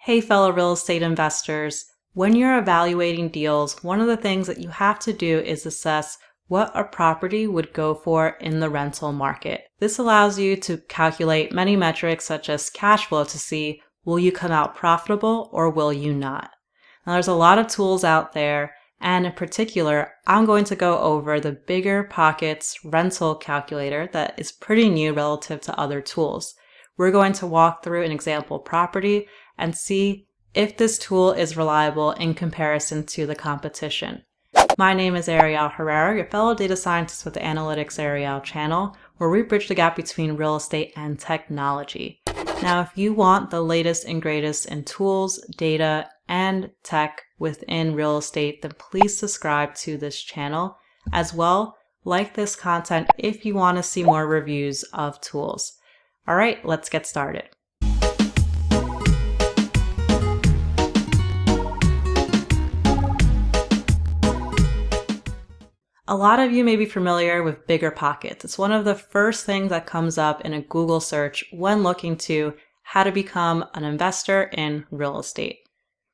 Hey fellow real estate investors, when you're evaluating deals, one of the things that you have to do is assess what a property would go for in the rental market. This allows you to calculate many metrics such as cash flow to see, will you come out profitable or will you not? Now there's a lot of tools out there, and in particular, I'm going to go over the BiggerPockets rental calculator that is pretty new relative to other tools. We're going to walk through an example property and see if this tool is reliable in comparison to the competition. My name is Ariel Herrera, your fellow data scientist with the AnalyticsAriel channel, where we bridge the gap between real estate and technology. Now, if you want the latest and greatest in tools, data, and tech within real estate, then please subscribe to this channel. As well, like this content if you want to see more reviews of tools. All right, let's get started. A lot of you may be familiar with BiggerPockets. It's one of the first things that comes up in a Google search when looking to how to become an investor in real estate.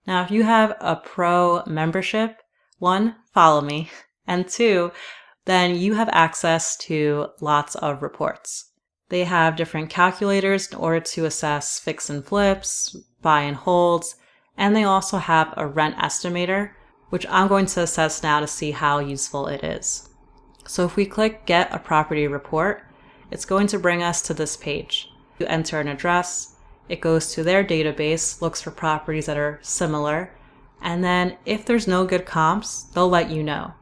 Now, if you have a pro membership, one, follow me, and two, then you have access to lots of reports. They have different calculators in order to assess fix and flips, buy and holds, and they also have a rent estimator, which I'm going to assess now to see how useful it is. So if we click Get a Property Report, it's going to bring us to this page. You enter an address, it goes to their database, looks for properties that are similar, and then if there's no good comps, they'll let you know.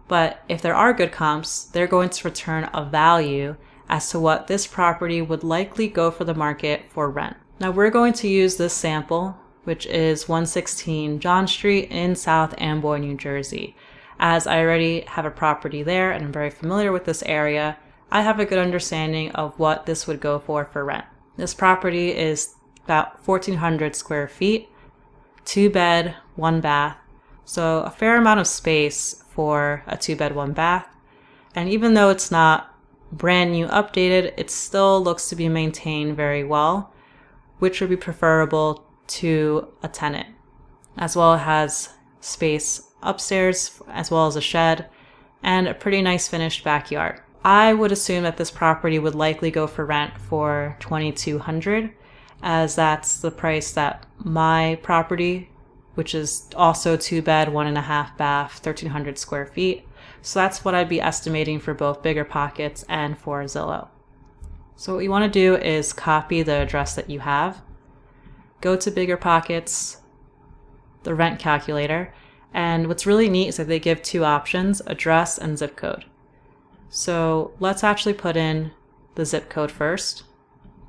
But if there are good comps, they're going to return a value as to what this property would likely go for the market for rent. Now we're going to use this sample, which is 116 John Street in South Amboy, New Jersey. As I already have a property there and I'm very familiar with this area, I have a good understanding of what this would go for rent. This property is about 1,400 square feet, 2 bed, 1 bath, so a fair amount of space for a 2 bed, 1 bath. And even though it's not brand new updated, it still looks to be maintained very well, which would be preferable to a tenant. As well, it has space upstairs as well as a shed and a pretty nice finished backyard. I would assume that this property would likely go for rent for $2,200, as that's the price that my property, which is also 2 bed, 1.5 bath, 1,300 square feet. So that's what I'd be estimating for both BiggerPockets and for Zillow. So what you want to do is copy the address that you have, go to BiggerPockets, the rent calculator, and what's really neat is that they give 2 options, address and zip code. So let's actually put in the zip code first,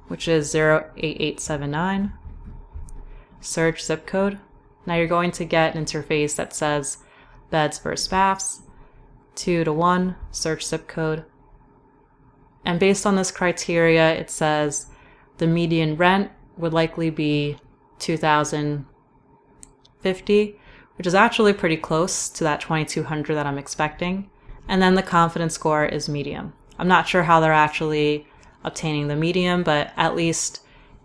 which is 08879. Search zip code. Now you're going to get an interface that says beds versus baths, 2 to 1, search zip code. And based on this criteria, it says the median rent would likely be $2,050, which is actually pretty close to that $2,200 that I'm expecting. And then the confidence score is medium. I'm not sure how they're actually obtaining the medium, but at least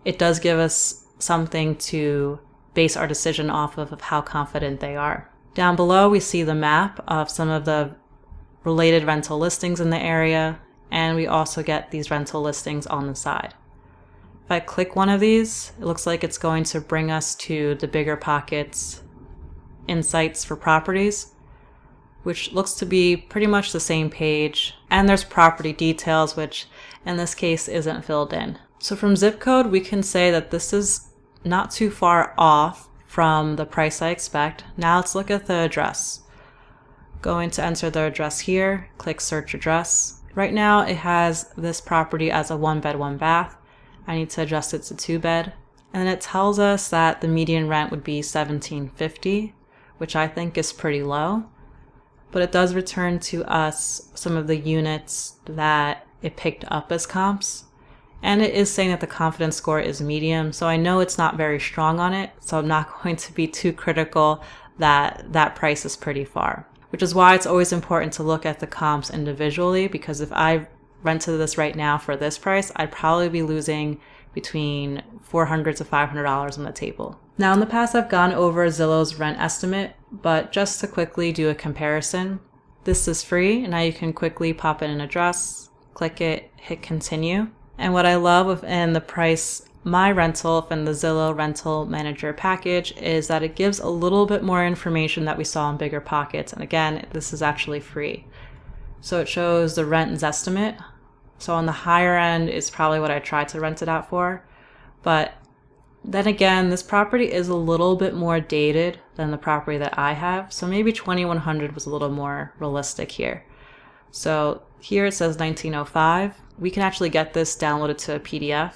it does give us something to base our decision off of how confident they are. Down below, we see the map of some of the related rental listings in the area, and we also get these rental listings on the side. If I click one of these, it looks like it's going to bring us to the BiggerPockets insights for properties, which looks to be pretty much the same page. And there's property details, which in this case isn't filled in. So from zip code, we can say that this is not too far off from the price I expect. Now let's look at the address. Going to enter the address here, click search address. Right now it has this property as a 1 bed, 1 bath. I need to adjust it to 2 bed. And then it tells us that the median rent would be $1,750, which I think is pretty low. But it does return to us some of the units that it picked up as comps. And it is saying that the confidence score is medium, so I know it's not very strong on it, so I'm not going to be too critical that that price is pretty far. Which is why it's always important to look at the comps individually, because if I rented this right now for this price, I'd probably be losing between $400 to $500 on the table. Now in the past I've gone over Zillow's rent estimate, but just to quickly do a comparison, this is free and now you can quickly pop in an address, click it, hit continue. And what I love within the price my rental from the Zillow rental manager package is that it gives a little bit more information that we saw in BiggerPockets. And again, this is actually free. So it shows the rent estimate. So on the higher end is probably what I tried to rent it out for. But then again, this property is a little bit more dated than the property that I have. So maybe 2100 was a little more realistic here. So here it says 1905. We can actually get this downloaded to a PDF.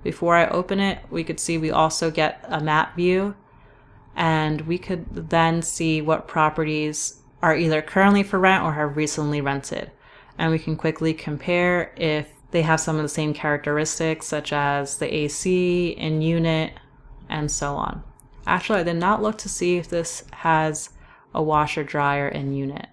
Before I open it, we could see we also get a map view, and we could then see what properties are either currently for rent or have recently rented. And we can quickly compare if they have some of the same characteristics, such as the AC in unit and so on. Actually, I did not look to see if this has a washer dryer in unit.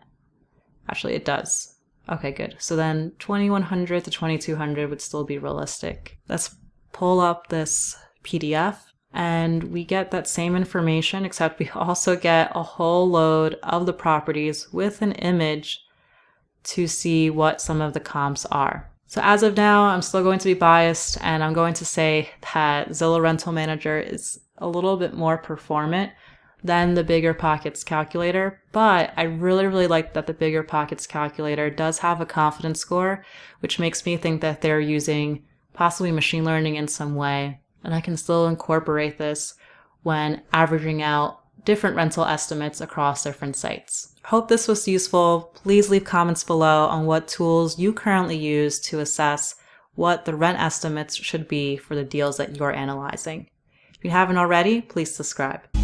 Actually, it does. Okay, good. So then 2100 to 2200 would still be realistic. Let's pull up this PDF and we get that same information, except we also get a whole load of the properties with an image to see what some of the comps are. So as of now, I'm still going to be biased and I'm going to say that Zillow Rental Manager is a little bit more performant than the BiggerPockets calculator, but I really like that the BiggerPockets calculator does have a confidence score, which makes me think that they're using possibly machine learning in some way, and I can still incorporate this when averaging out different rental estimates across different sites. Hope this was useful. Please leave comments below on what tools you currently use to assess what the rent estimates should be for the deals that you're analyzing. If you haven't already, please subscribe.